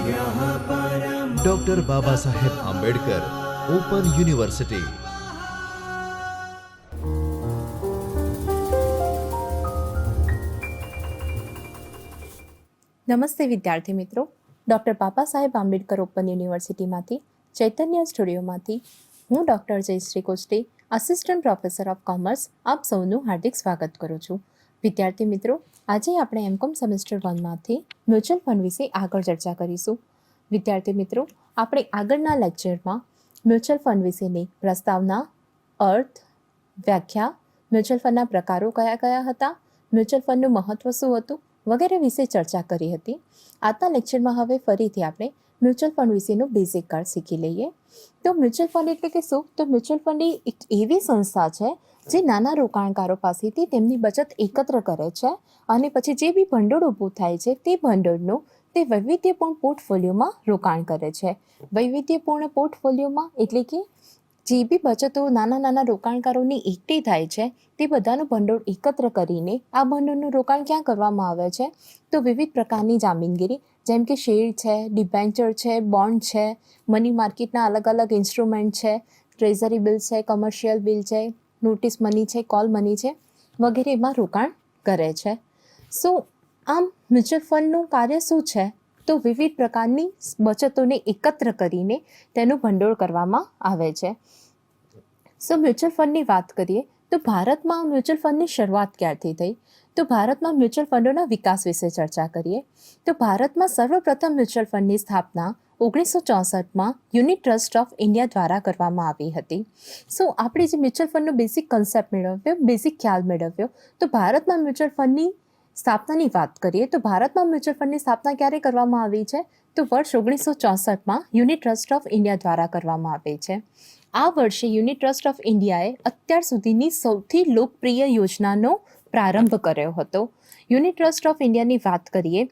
Doctor Baba Saheb Ambedkar open university. નમસ્તે વિદ્યાર્થી મિત્રો, ડૉક્ટર બાબા સાહેબ આંબેડકર ઓપન યુનિવર્સિટીમાંથી ચૈતન્ય સ્ટુડિયોમાંથી હું doctor Jayshree Koste, assistant professor of commerce, આપ સૌનું હાર્દિક સ્વાગત કરું છું. વિદ્યાર્થી મિત્રો, આજે આપણે એમકોમ સેમેસ્ટર 1માંથી મ્યુચ્યુઅલ ફંડ વિશે આગળ ચર્ચા કરીશું. વિદ્યાર્થી મિત્રો, આપણે આગળના લેક્ચરમાં મ્યુચ્યુઅલ ફંડ વિશેની પ્રસ્તાવના, અર્થ, વ્યાખ્યા, મ્યુચ્યુઅલ ફંડના પ્રકારો કયા કયા હતા, મ્યુચ્યુઅલ ફંડનું મહત્ત્વ શું હતું વગેરે વિશે ચર્ચા કરી હતી. આજના લેક્ચરમાં હવે ફરીથી આપણે મ્યુચ્યુઅલ ફંડ વિશેનો બેઝિક કાર્ડ શીખી લઈએ. તો મ્યુચ્યુઅલ ફંડ એટલે કે શું? તો મ્યુચ્યુઅલ ફંડ એક એવી સંસ્થા છે જે નાના રોકાણકારો પાસેથી તેમની બચત એકત્ર કરે છે અને પછી જે બી ભંડોળ ઊભું થાય છે તે ભંડોળનું તે વૈવિધ્યપૂર્ણ પોર્ટફોલિયોમાં રોકાણ કરે છે. વૈવિધ્યપૂર્ણ પોર્ટફોલિયોમાં એટલે કે જે બી બચતો નાના નાના રોકાણકારોની એકઠી થાય છે તે બધાનું ભંડોળ એકત્ર કરીને આ ભંડોળનું રોકાણ ક્યાં કરવામાં આવે છે? તો વિવિધ પ્રકારની જામીનગીરી, જેમ કે શેર છે, ડિબેન્ચર છે, બોન્ડ છે, મની માર્કેટના અલગ અલગ ઇન્સ્ટ્રુમેન્ટ છે, ટ્રેઝરી બિલ છે, કમર્શિયલ બિલ છે, નોટિસ મની છે, કોલ મની છે વગેરે એમાં રોકાણ કરે છે. શું આમ મ્યુચ્યુઅલ ફંડનું કાર્ય શું છે? તો વિવિધ પ્રકારની બચતોને એકત્ર કરીને તેનું ભંડોળ કરવામાં આવે છે. સો મ્યુચ્યુઅલ ફંડની વાત કરીએ તો ભારતમાં મ્યુચ્યુઅલ ફંડની શરૂઆત ક્યારથી થઈ? તો ભારતમાં મ્યુચ્યુઅલ ફંડોના વિકાસ વિશે ચર્ચા કરીએ તો ભારતમાં સર્વપ્રથમ મ્યુચ્યુઅલ ફંડની સ્થાપના 1964માં યુનિટ ટ્રસ્ટ ઓફ ઇન્ડિયા દ્વારા કરવામાં આવી હતી. સો આપણે જે મ્યુચ્યુઅલ ફંડનો બેઝિક કન્સેપ્ટ મેળવ્યો, બેઝિક ખ્યાલ મેળવ્યો, તો ભારતમાં મ્યુચ્યુઅલ ફંડની સ્થાપનાની વાત કરીએ તો ભારતમાં મ્યુચ્યુઅલ ફંડની સ્થાપના ક્યારે કરવામાં આવી છે? તો વર્ષ 1964માં યુનિટ ટ્રસ્ટ ઓફ ઇન્ડિયા દ્વારા કરવામાં આવી છે. આ વર્ષે યુનિટ ટ્રસ્ટ ઓફ ઇન્ડિયાએ અત્યાર સુધીની સૌથી લોકપ્રિય યોજનાનો પ્રારંભ કર્યો હતો. યુનિટ ટ્રસ્ટ ઓફ ઇન્ડિયાની વાત કરીએ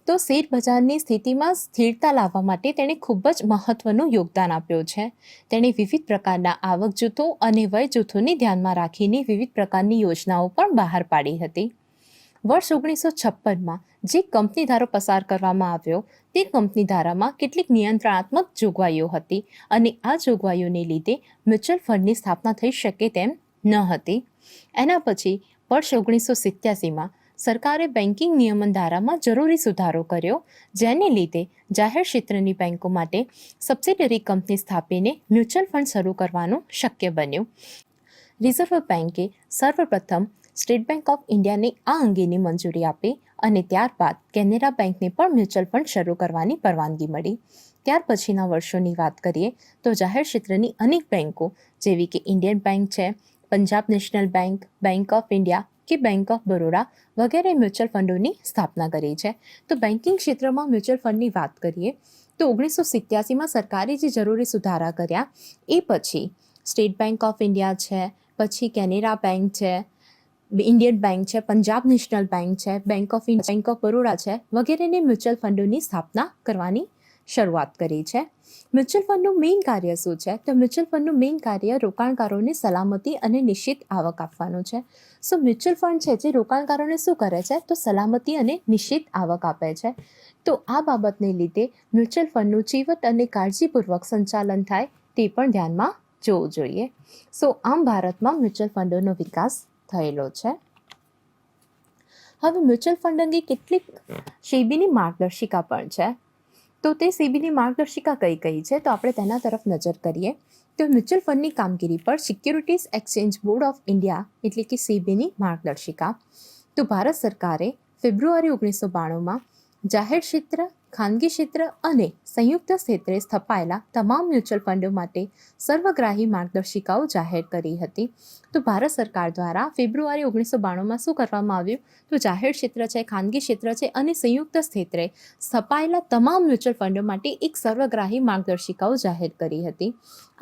તો શેર બજારની સ્થિતિમાં સ્થિરતા લાવવા માટે તેણે ખૂબ જ મહત્ત્વનું યોગદાન આપ્યું છે. તેણે વિવિધ પ્રકારના આવક જૂથો અને વય જૂથોને ધ્યાનમાં રાખીને વિવિધ પ્રકારની યોજનાઓ પણ બહાર પાડી હતી. વર્ષ 1956માં જે કંપની ધારો પસાર કરવામાં આવ્યો તે કંપની ધારામાં કેટલીક નિયંત્રણાત્મક જોગવાઈઓ હતી અને આ જોગવાઈઓને લીધે મ્યુચ્યુઅલ ફંડની સ્થાપના થઈ શકે તેમ ન હતી. એના પછી વર્ષ 1987માં સરકારે બેન્કિંગ નિયમન ધારામાં જરૂરી સુધારો કર્યો, જેને લીધે જાહેર ક્ષેત્રની બેન્કો માટે સબસિડરી કંપની સ્થાપીને મ્યુચ્યુઅલ ફંડ શરૂ કરવાનું શક્ય બન્યું. રિઝર્વ બેન્કે સર્વપ્રથમ સ્ટેટ બેન્ક ઓફ ઇન્ડિયાને આ અંગેની મંજૂરી આપી અને ત્યારબાદ કેનેરા બેન્કને પણ મ્યુચ્યુઅલ ફંડ શરૂ કરવાની પરવાનગી મળી. ત્યાર પછીના વર્ષોની વાત કરીએ તો જાહેર ક્ષેત્રની અનેક બેન્કો જેવી કે ઇન્ડિયન બેન્ક છે, Punjab national bank, bank of India કે બેન્ક ઓફ બરોડા વગેરે મ્યુચ્યુઅલ ફંડોની સ્થાપના કરી છે. તો બેન્કિંગ ક્ષેત્રમાં મ્યુચ્યુઅલ ફંડની વાત કરીએ તો 1987માં સરકારે જે જરૂરી સુધારા કર્યા એ પછી સ્ટેટ બેન્ક ઓફ ઇન્ડિયા છે, પછી કેનેરા બેન્ક છે, ઇન્ડિયન બેન્ક છે, પંજાબ નેશનલ બેન્ક છે, bank of India, bank of Baroda છે વગેરેને મ્યુચ્યુઅલ ફંડોની સ્થાપના કરવાની શરૂઆત કરી છે. મ્યુચ્યુઅલ ફંડનું મેઇન કાર્ય શું છે? તો મ્યુચ્યુઅલ ફંડનું મેઇન કાર્ય રોકાણકારોને સલામતી અને નિશ્ચિત આવક આપવાનું છે. સો મ્યુચ્યુઅલ ફંડ છે જે રોકાણકારોને શું કરે છે? તો સલામતી અને નિશ્ચિત આવક આપે છે. તો આ બાબતને લીધે મ્યુચ્યુઅલ ફંડનું ચીવટ અને કાળજીપૂર્વક સંચાલન થાય તે પણ ધ્યાનમાં જોવું જોઈએ. સો આમ ભારતમાં મ્યુચ્યુઅલ ફંડોનો વિકાસ થયેલો છે. હવે મ્યુચ્યુઅલ ફંડ અંગે કેટલીક સેબીની માર્ગદર્શિકા પણ છે. તો તે સેબીની માર્ગદર્શિકા કઈ કઈ છે? તો આપણે તેના તરફ નજર કરીએ તો મ્યુચ્યુઅલ ફંડની કામગીરી પર securities exchange board of India એટલે કે સેબીની માર્ગદર્શિકા. તો ભારત સરકારે ફેબ્રુઆરી 1992માં જાહેર ક્ષેત્ર, ખાનગી ક્ષેત્ર અને સંયુક્ત ક્ષેત્રે સ્થપાયેલા તમામ મ્યુચ્યુઅલ ફંડો માટે સર્વગ્રાહી માર્ગદર્શિકાઓ જાહેર કરી હતી. તો ભારત સરકાર દ્વારા ફેબ્રુઆરી 1992માં શું કરવામાં આવ્યું? તો જાહેર ક્ષેત્ર છે, ખાનગી ક્ષેત્ર છે અને સંયુક્ત ક્ષેત્રે સ્થપાયેલા તમામ મ્યુચ્યુઅલ ફંડો માટે એક સર્વગ્રાહી માર્ગદર્શિકાઓ જાહેર કરી હતી.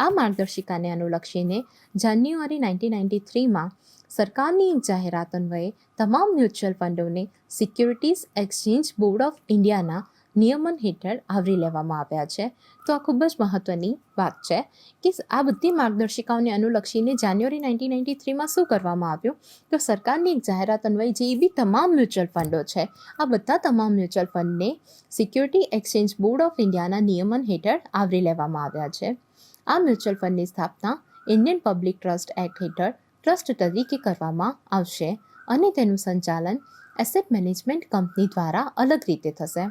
આ માર્ગદર્શિકાને અનુલક્ષીને જાન્યુઆરી 1993માં સરકારની એક જાહેરાત અન્વયે તમામ મ્યુચ્યુઅલ ફંડોને સિક્યુરિટીઝ એક્સચેન્જ બોર્ડ ઓફ ઇન્ડિયાના નિયમન હેઠળ આવરી લેવામાં આવ્યા છે. તો આ ખૂબ જ મહત્ત્વની વાત છે કે આ બધી માર્ગદર્શિકાઓને અનુલક્ષીને જાન્યુઆરી 1993માં શું કરવામાં આવ્યું, તો સરકારની એક જાહેરાત અન્વયે જે બી તમામ મ્યુચ્યુઅલ ફંડો છે, આ બધા તમામ મ્યુચ્યુઅલ ફંડને સિક્યોરિટી એક્સચેન્જ બોર્ડ ઓફ ઇન્ડિયાના નિયમન હેઠળ આવરી લેવામાં આવ્યા છે. આ મ્યુચ્યુઅલ ફંડની સ્થાપના ઇન્ડિયન પબ્લિક ટ્રસ્ટ એક્ટ હેઠળ ટ્રસ્ટ તરીકે કરવામાં આવશે અને તેનું સંચાલન એસેટ મેનેજમેન્ટ કંપની દ્વારા અલગ રીતે થશે.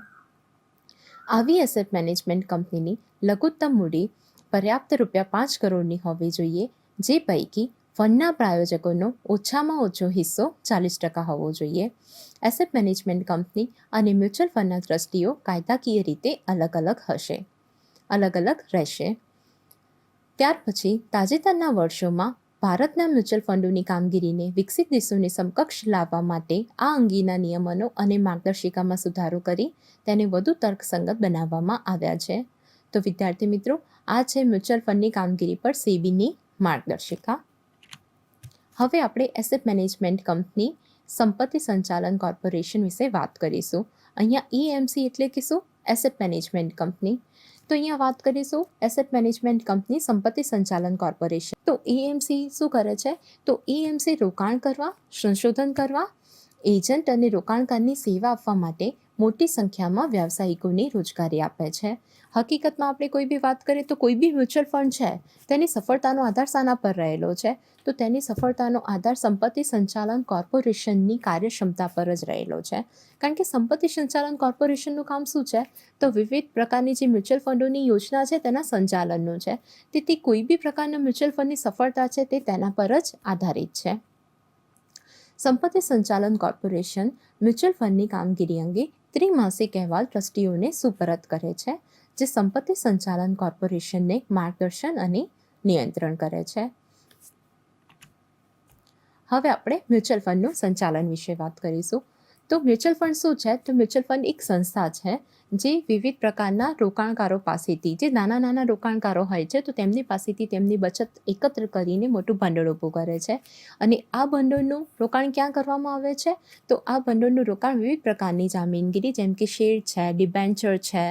આવી એસેટ મેનેજમેન્ટ કંપનીની લઘુત્તમ મૂડી પર્યાપ્ત ₹5 કરોડની હોવી જોઈએ, જે પૈકી ફંડના પ્રાયોજકોનો ઓછામાં ઓછો હિસ્સો 40% હોવો જોઈએ. એસેટ મેનેજમેન્ટ કંપની અને મ્યુચ્યુઅલ ફંડના ટ્રસ્ટીઓ કાયદાકીય રીતે અલગ અલગ રહેશે. ત્યાર પછી તાજેતરના વર્ષોમાં ભારતના મ્યુચ્યુઅલ ફંડોની કામગીરીને વિકસિત દેશોની સમકક્ષ લાવવા માટે આ અંગેના નિયમનો અને માર્ગદર્શિકામાં સુધારો કરી તેને વધુ તર્કસંગત બનાવવામાં આવ્યા છે. તો વિદ્યાર્થી મિત્રો, આ છે મ્યુચ્યુઅલ ફંડની કામગીરી પર સેબીની માર્ગદર્શિકા. હવે આપણે એસેટ મેનેજમેન્ટ કંપની સંપત્તિ સંચાલન કોર્પોરેશન વિશે વાત કરીશું. અહીંયા EMC એટલે કે શું? Asset management company. તો અહીંયા વાત કરીશું એસેટ મેનેજમેન્ટ કંપની સંપત્તિ સંચાલન કોર્પોરેશન. તો EMC શું કરે છે? તો EMC રોકાણ કરવા, સંશોધન કરવા, એજન્ટ અને રોકાણકારની સેવા આપવા માટે મોટી સંખ્યામાં વ્યાવસાયિકોને રોજગારી આપે છે. હકીકતમાં આપણે કોઈ બી વાત કરીએ તો કોઈ બી મ્યુચ્યુઅલ ફંડ છે તેની સફળતાનો આધાર શાના પર રહેલો છે? તો તેની સફળતાનો આધાર સંપત્તિ સંચાલન કોર્પોરેશનની કાર્યક્ષમતા પર જ રહેલો છે. કારણ કે સંપત્તિ સંચાલન કોર્પોરેશનનું કામ શું છે? તો વિવિધ પ્રકારની જે મ્યુચ્યુઅલ ફંડોની યોજના છે તેના સંચાલનનું છે. તેથી કોઈ બી પ્રકારના મ્યુચ્યુઅલ ફંડની સફળતા છે તે તેના પર જ આધારિત છે. સંપત્તિ સંચાલન કોર્પોરેશન મ્યુચ્યુઅલ ફંડની કામગીરી અંગે ત્રિમાસિક અહેવાલ ટ્રસ્ટીઓને સુપરત કરે છે, જે સંપત્તિ સંચાલન કોર્પોરેશનને માર્ગદર્શન અને નિયંત્રણ કરે છે. હવે આપણે મ્યુચ્યુઅલ ફંડનું સંચાલન વિશે વાત કરીશું. તો મ્યુચ્યુઅલ ફંડ શું છે? તો મ્યુચ્યુઅલ ફંડ એક સંસ્થા છે જે વિવિધ પ્રકારના રોકાણકારો પાસેથી, જે નાના રોકાણકારો હોય છે, તો તેમની પાસેથી તેમની બચત એકત્ર કરીને મોટું ભંડોળ ઊભું કરે છે. અને આ ભંડોળનું રોકાણ ક્યાં કરવામાં આવે છે? તો આ ભંડોળનું રોકાણ વિવિધ પ્રકારની જામીનગીરી, જેમ કે શેર છે, ડિબેન્ચર છે,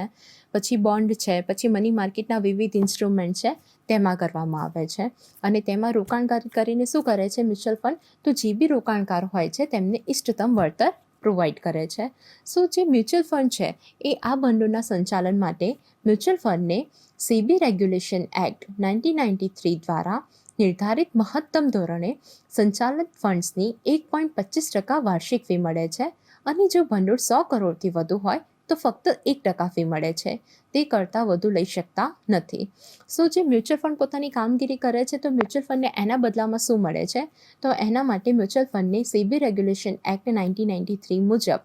પછી બોન્ડ છે, પછી મની માર્કેટના વિવિધ ઇન્સ્ટ્રુમેન્ટ છે, તેમાં કરવામાં આવે છે. અને તેમાં રોકાણ કરીને શું કરે છે મ્યુચ્યુઅલ ફંડ? તો જે બી રોકાણકાર હોય છે તેમને ઇષ્ટતમ વળતર પ્રોવાઈડ કરે છે. સો જે મ્યુચ્યુઅલ ફંડ છે એ આ ભંડોળના સંચાલન માટે મ્યુચ્યુઅલ ફંડને સેબી રેગ્યુલેશન એક્ટ 1993 દ્વારા નિર્ધારિત મહત્તમ ધોરણે સંચાલિત ફંડ્સની 1.25% વાર્ષિક ફી મળે છે. અને જો ભંડોળ 100 કરોડથી વધુ હોય તો ફક્ત 1% ફી મળે છે. તે કરતાં વધુ લઈ શકતા નથી. સો જે મ્યુચ્યુઅલ ફંડ પોતાની કામગીરી કરે છે, તો મ્યુચ્યુઅલ ફંડને એના બદલામાં શું મળે છે? તો એના માટે મ્યુચ્યુઅલ ફંડને સેબી રેગ્યુલેશન એક્ટ 1993 મુજબ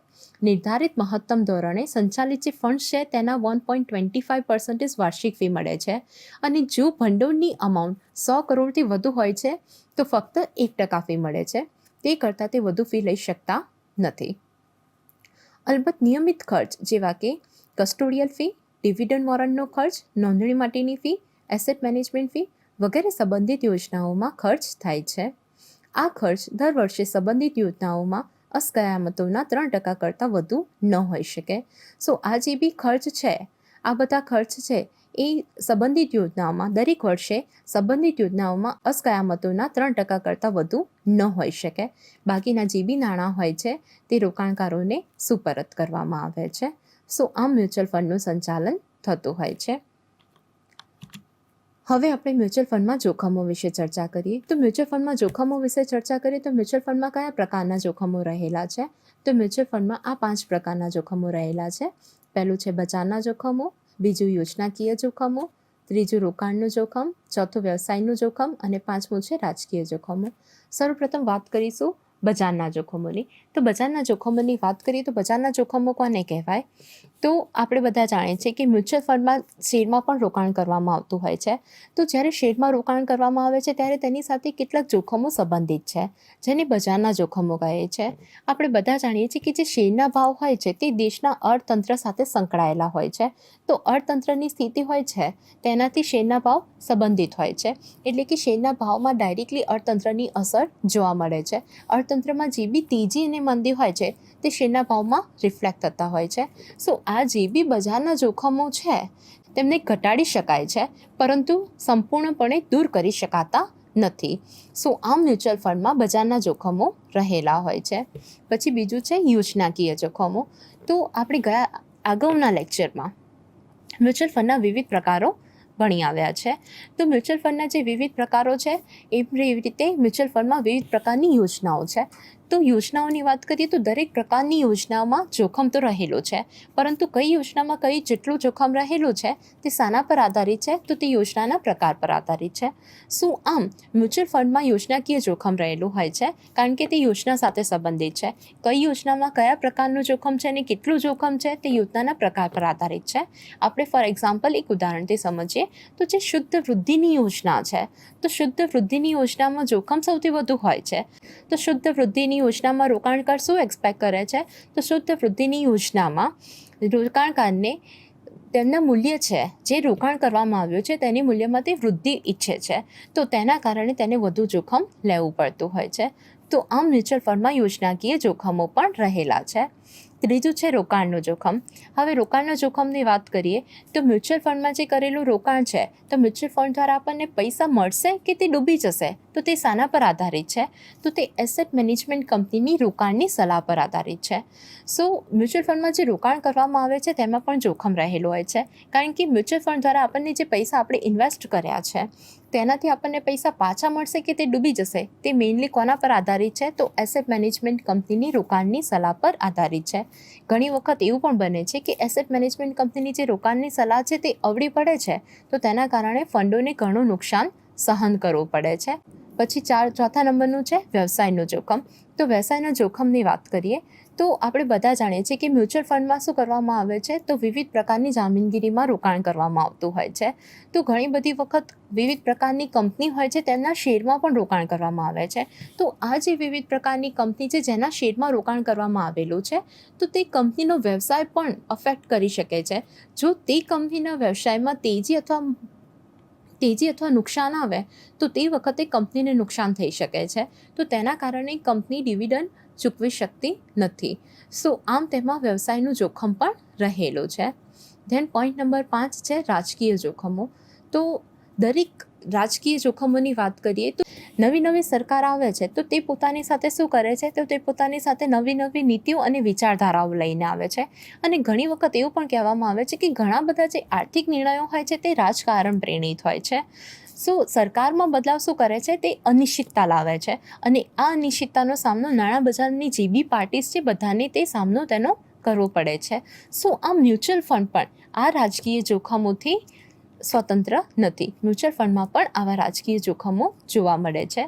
નિર્ધારિત મહત્તમ ધોરણે સંચાલિત જે ફંડ છે તેના 1.25% વાર્ષિક ફી મળે છે. અને જો ભંડોળની અમાઉન્ટ 100 કરોડથી વધુ હોય છે તો ફક્ત 1% ફી મળે છે. તે કરતાં તે વધુ ફી લઈ શકતા નથી. અલબત્ત નિયમિત ખર્ચ જેવા કે કસ્ટોડિયલ ફી, ડિવિડન્ડ વોરંટનો ખર્ચ, નોંધણી માટેની ફી, એસેટ મેનેજમેન્ટ ફી વગેરે સંબંધિત યોજનાઓમાં ખર્ચ થાય છે. આ ખર્ચ દર વર્ષે સંબંધિત યોજનાઓમાં અસ્કયામતોના 3% કરતાં વધુ ન હોઈ શકે. સો આ જે બી ખર્ચ છે, આ બધા ખર્ચ છે એ સંબંધિત યોજનાઓમાં દરેક વર્ષે સંબંધિત યોજનાઓમાં અસ્કયામતોના 3% કરતાં વધુ ન હોઈ શકે. બાકીના જે બી નાણાં હોય છે તે રોકાણકારોને સુપરત કરવામાં આવે છે. સો આ મ્યુચ્યુઅલ ફંડનું સંચાલન થતું હોય છે. હવે આપણે મ્યુચ્યુઅલ ફંડમાં જોખમો વિશે ચર્ચા કરીએ. તો મ્યુચ્યુઅલ ફંડમાં જોખમો વિશે ચર્ચા કરીએ તો મ્યુચ્યુઅલ ફંડમાં કયા પ્રકારના જોખમો રહેલા છે? તો મ્યુચ્યુઅલ ફંડમાં આ 5 પ્રકારના જોખમો રહેલા છે. પહેલું છે બજારના જોખમો, બીજું યોજનાકીય જોખમો, ત્રીજું રોકાણનું જોખમ, ચોથું વ્યવસાયનું જોખમ અને પાંચમું છે રાજકીય જોખમો. સૌપ્રથમ વાત કરીશું બજારના જોખમોની. તો બજારના જોખમોની વાત કરીએ તો બજારના જોખમો કોને કહેવાય? તો આપણે બધા જાણીએ છીએ કે મ્યુચ્યુઅલ ફંડમાં શેરમાં પણ રોકાણ કરવામાં આવતું હોય છે. તો જ્યારે શેરમાં રોકાણ કરવામાં આવે છે ત્યારે તેની સાથે કેટલાક જોખમો સંબંધિત છે, જેને બજારના જોખમો કહે છે. આપણે બધા જાણીએ છીએ કે જે શેરના ભાવ હોય છે તે દેશના અર્થતંત્ર સાથે સંકળાયેલા હોય છે. તો અર્થતંત્રની સ્થિતિ હોય છે તેનાથી શેરના ભાવ સંબંધિત હોય છે. એટલે કે શેરના ભાવમાં ડાયરેક્ટલી અર્થતંત્રની અસર જોવા મળે છે. અર્થતંત્ર અર્થતંત્રમાં જે બી તેજી અને મંદી હોય છે તે શેરના ભાવમાં રિફ્લેક્ટ થતા હોય છે. સો આ જે બી બજારના જોખમો છે તેમને ઘટાડી શકાય છે, પરંતુ સંપૂર્ણપણે દૂર કરી શકાતા નથી. સો આમ મ્યુચ્યુઅલ ફંડમાં બજારના જોખમો રહેલા હોય છે. પછી બીજું છે યોજનાકીય જોખમો. તો આપણે અગાઉના લેક્ચરમાં મ્યુચ્યુઅલ ફંડના વિવિધ પ્રકારો ભણી આવ્યા છે. તો મ્યુચ્યુઅલ ફંડના જે વિવિધ પ્રકારો છે એવી રીતે મ્યુચ્યુઅલ ફંડમાં વિવિધ પ્રકારની યોજનાઓ છે. તો યોજનાઓની વાત કરીએ તો દરેક પ્રકારની યોજનામાં જોખમ તો રહેલું છે, પરંતુ કઈ યોજનામાં જેટલું જોખમ રહેલું છે તે શાના પર આધારિત છે? તો તે યોજનાના પ્રકાર પર આધારિત છે. શું આમ મ્યુચ્યુઅલ ફંડમાં યોજનાકીય જોખમ રહેલું હોય છે, કારણ કે તે યોજના સાથે સંબંધિત છે. કઈ યોજનામાં કયા પ્રકારનું જોખમ છે અને કેટલું જોખમ છે તે યોજનાના પ્રકાર પર આધારિત છે. આપણે ફોર એક્ઝામ્પલ એક ઉદાહરણથી સમજીએ તો જે શુદ્ધ વૃદ્ધિની યોજના છે, તો શુદ્ધ વૃદ્ધિની યોજનામાં જોખમ સૌથી વધુ હોય છે. તો શુદ્ધ વૃદ્ધિની યોજનામાં રોકાણકાર શું એક્સપેક્ટ કરે છે? તો શુદ્ધ વૃદ્ધિની યોજનામાં રોકાણકારને તેમના મૂલ્ય છે જે રોકાણ કરવામાં આવ્યું છે તેની મૂલ્યમાં તે વૃદ્ધિ ઈચ્છે છે, તો તેના કારણે તેને વધુ જોખમ લેવું પડતું હોય છે. તો આમ મ્યુચ્યુઅલ ફંડમાં યોજનાકીય જોખમો પણ રહેલા છે. ત્રીજું છે રોકાણનું જોખમ. હવે રોકાણના જોખમની વાત કરીએ તો મ્યુચ્યુઅલ ફંડમાં જે કરેલું રોકાણ છે, તો મ્યુચ્યુઅલ ફંડ દ્વારા આપણને પૈસા મળશે કે તે ડૂબી જશે? તો તે શાના પર આધારિત છે? તો તે એસેટ મેનેજમેન્ટ કંપનીની રોકાણની સલાહ પર આધારિત છે. સો મ્યુચ્યુઅલ ફંડમાં જે રોકાણ કરવામાં આવે છે તેમાં પણ જોખમ રહેલું હોય છે, કારણ કે મ્યુચ્યુઅલ ફંડ દ્વારા આપણને જે પૈસા આપણે ઇન્વેસ્ટ કર્યા છે તેનાથી આપણને પૈસા પાછા મળશે કે તે ડૂબી જશે, તે મેઇનલી કોના પર આધારિત છે? તો એસેટ મેનેજમેન્ટ કંપનીની રોકાણની સલાહ પર આધારિત છે. ઘણી વખત એવું પણ બને છે કે એસેટ મેનેજમેન્ટ કંપનીની જે રોકાણની સલાહ છે તે અવળી પડે છે, તો તેના કારણે ફંડોને ઘણું નુકસાન સહન કરવું પડે છે. પછી ચોથા નંબરનું છે વ્યવસાયનું જોખમ. તો વ્યવસાયના જોખમની વાત કરીએ તો આપણે બધા જાણીએ છીએ કે મ્યુચ્યુઅલ ફંડમાં શું કરવામાં આવે છે, તો વિવિધ પ્રકારની જામીનગીરીમાં રોકાણ કરવામાં આવતું હોય છે. તો ઘણી બધી વખત વિવિધ પ્રકારની કંપની હોય છે તેમના શેરમાં પણ રોકાણ કરવામાં આવે છે. તો આ જે વિવિધ પ્રકારની કંપની છે જેના શેરમાં રોકાણ કરવામાં આવેલું છે, તો તે કંપનીનો વ્યવસાય પણ અફેક્ટ કરી શકે છે. જો તે કંપનીના વ્યવસાયમાં તેજી અથવા નુકસાન આવે તો તે વખતે કંપનીને નુકસાન થઈ શકે છે. તો તેના કારણે કંપની ડિવિડન્ડ ચૂકવી શકતી નથી. સો આમ તેમાં વ્યવસાયનું જોખમ પણ રહેલું છે. ધેન પોઈન્ટ નંબર 5 છે રાજકીય જોખમો. તો દરેક રાજકીય જોખમોની વાત કરીએ તો નવી સરકાર આવે છે તો તે પોતાની સાથે શું કરે છે, તો તે પોતાની સાથે નવી નીતિઓ અને વિચારધારાઓ લઈને આવે છે. અને ઘણી વખત એવું પણ કહેવામાં આવે છે કે ઘણા બધા જે આર્થિક નિર્ણયો હોય છે તે રાજકારણ પ્રેરિત હોય છે. સો સરકારમાં બદલાવ શું કરે છે, તે અનિશ્ચિતતા લાવે છે, અને આ અનિશ્ચિતતાનો સામનો નાણાં બજારની જે બી પાર્ટીઝ છે બધાને તે સામનો તેનો કરવો પડે છે. સો આ મ્યુચ્યુઅલ ફંડ પણ આ રાજકીય જોખમોથી સ્વતંત્ર નથી. મ્યુચ્યુઅલ ફંડમાં પણ આવા રાજકીય જોખમો જોવા મળે છે.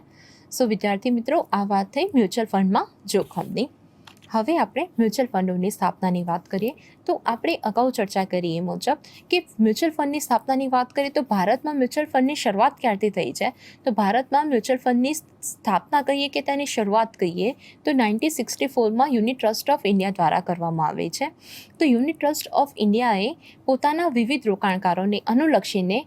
સો વિદ્યાર્થી મિત્રો, આ વાત થઈ મ્યુચ્યુઅલ ફંડમાં જોખમની. હવે આપણે મ્યુચ્યુઅલ ફંડોની સ્થાપનાની વાત કરીએ તો આપણે અગાઉ ચર્ચા કરી એ મુજબ કે મ્યુચ્યુઅલ ફંડની સ્થાપનાની વાત કરીએ તો ભારતમાં મ્યુચ્યુઅલ ફંડની શરૂઆત ક્યારથી થઈ છે, તો ભારતમાં મ્યુચ્યુઅલ ફંડની સ્થાપના કહીએ કે તેની શરૂઆત કહીએ તો 1964માં યુનિટ ટ્રસ્ટ ઓફ ઇન્ડિયા દ્વારા કરવામાં આવી છે. તો યુનિટ ટ્રસ્ટ ઓફ ઇન્ડિયાએ પોતાના વિવિધ રોકાણકારોને અનુલક્ષીને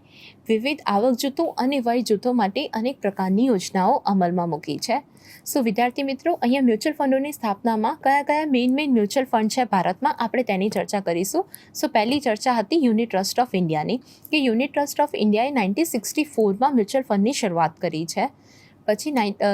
વિવિધ આવક જૂથો અને વય જૂથો માટે અનેક પ્રકારની યોજનાઓ અમલમાં મૂકી છે. સો વિદ્યાર્થી મિત્રો, અહીંયા મ્યુચ્યુઅલ ફંડોની સ્થાપનામાં કયા મેઇન મ્યુચ્યુઅલ ફંડ છે ભારતમાં, આપણે તેની ચર્ચા કરીશું. સો પહેલી ચર્ચા હતી યુનિટ ટ્રસ્ટ ઓફ ઇન્ડિયાની, કે યુનિટ ટ્રસ્ટ ઓફ ઇન્ડિયાએ 1964માં મ્યુચ્યુઅલ ફંડની શરૂઆત કરી છે. પછી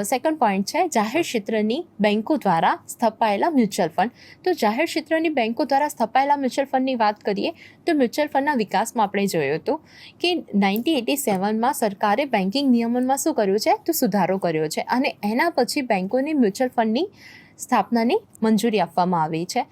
સેકન્ડ પોઈન્ટ છે જાહેર ક્ષેત્રની બેન્કો દ્વારા સ્થપાયેલા મ્યુચ્યુઅલ ફંડ. તો જાહેર ક્ષેત્રની બેન્કો દ્વારા સ્થપાયેલા મ્યુચ્યુઅલ ફંડની વાત કરીએ તો મ્યુચ્યુઅલ ફંડના વિકાસમાં આપણે જોયું હતું કે 1987માં સરકારે બેન્કિંગ નિયમનમાં શું કર્યું છે, તો સુધારો કર્યો છે, અને એના પછી બેન્કોને મ્યુચ્યુઅલ ફંડની સ્થાપનાની મંજૂરી આપવામાં આવી છે.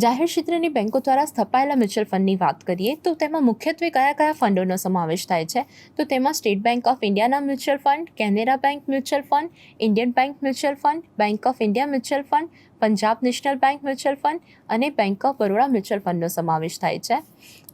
જાહેર ક્ષેત્રની બેન્કો દ્વારા સ્થપાયેલા મ્યુચ્યુઅલ ફંડની વાત કરીએ તો તેમાં મુખ્યત્વે કયા ફંડોનો સમાવેશ થાય છે, તો તેમાં સ્ટેટ બેંક ઓફ ઇન્ડિયાના mutual fund, Canara bank mutual fund, Indian bank mutual fund, bank of India mutual fund, Punjab national bank mutual fund અને બેંક ઓફ બરોડા મ્યુચ્યુઅલ ફંડનો સમાવેશ થાય છે.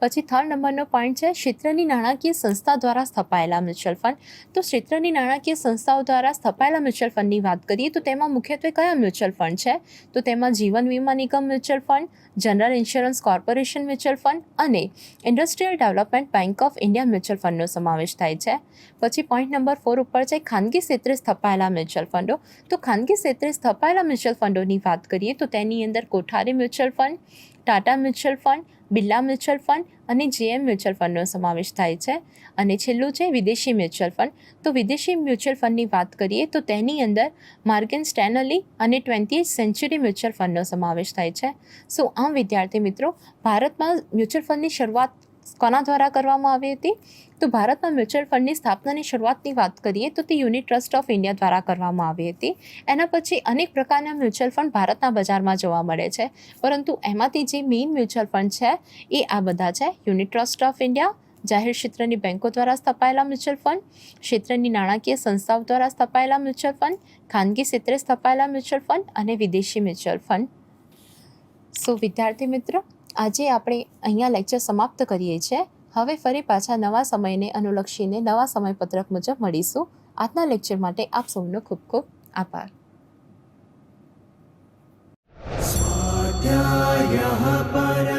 પછી 3rd નંબરનો પોઈન્ટ છે ક્ષેત્રની નાણાકીય સંસ્થા દ્વારા સ્થપાયેલા મ્યુચ્યુઅલ ફંડ. તો ક્ષેત્રની નાણાકીય સંસ્થાઓ દ્વારા સ્થપાયેલા મ્યુચ્યુઅલ ફંડની વાત કરીએ તો તેમાં મુખ્યત્વે કયા મ્યુચ્યુઅલ ફંડ છે? તો તેમાં Jeevan Vima Nigam mutual fund, general insurance corporation mutual fund અને industrial development bank of India mutual ફંડનો સમાવેશ થાય છે. પછી પોઈન્ટ નંબર 4 ઉપર છે ખાનગી ક્ષેત્રે સ્થપાયેલા મ્યુચ્યુઅલ ફંડો. તો ખાનગી ક્ષેત્રે સ્થપાયેલા મ્યુચ્યુઅલ ફંડોની વાત કરીએ તો તેની અંદર Kothari mutual fund, Tata mutual fund, Birla mutual fund અને જેએમ મ્યુચ્યુઅલ ફંડનો સમાવેશ થાય છે. અને છેલ્લું છે વિદેશી મ્યુચ્યુઅલ ફંડ. તો વિદેશી મ્યુચ્યુઅલ ફંડની વાત કરીએ તો તેની અંદર મોર્ગન સ્ટેનલી અને 20th સેન્ચુરી મ્યુચ્યુઅલ ફંડનો સમાવેશ થાય છે. સો આમ વિદ્યાર્થી મિત્રો, ભારતમાં મ્યુચ્યુઅલ ફંડની શરૂઆત કોના દ્વારા કરવામાં આવી હતી? તો ભારતમાં મ્યુચ્યુઅલ ફંડની સ્થાપનાની શરૂઆતની વાત કરીએ તો તે યુનિટ ટ્રસ્ટ ઓફ ઇન્ડિયા દ્વારા કરવામાં આવી હતી. એના પછી અનેક પ્રકારના મ્યુચ્યુઅલ ફંડ ભારતના બજારમાં જોવા મળે છે, પરંતુ એમાંથી જે મેઇન મ્યુચ્યુઅલ ફંડ છે એ આ બધા છે: યુનિટ ટ્રસ્ટ ઓફ ઇન્ડિયા, જાહેર ક્ષેત્રની બેંકો દ્વારા સ્થપાયેલા મ્યુચ્યુઅલ ફંડ, ક્ષેત્રની નાણાકીય સંસ્થાઓ દ્વારા સ્થપાયેલા મ્યુચ્યુઅલ ફંડ, ખાનગી ક્ષેત્રે સ્થપાયેલા મ્યુચ્યુઅલ ફંડ અને વિદેશી મ્યુચ્યુઅલ ફંડ. સો વિદ્યાર્થી મિત્રો, આજે આપણે અહીંયા લેક્ચર સમાપ્ત કરીએ છીએ. હવે ફરી પાછા નવા સમયને અનુલક્ષીને નવા સમયપત્રક મુજબ મળીશું. આજના લેક્ચર માટે આપ સૌનો ખૂબ ખૂબ આભાર. स्वाध्यायः परः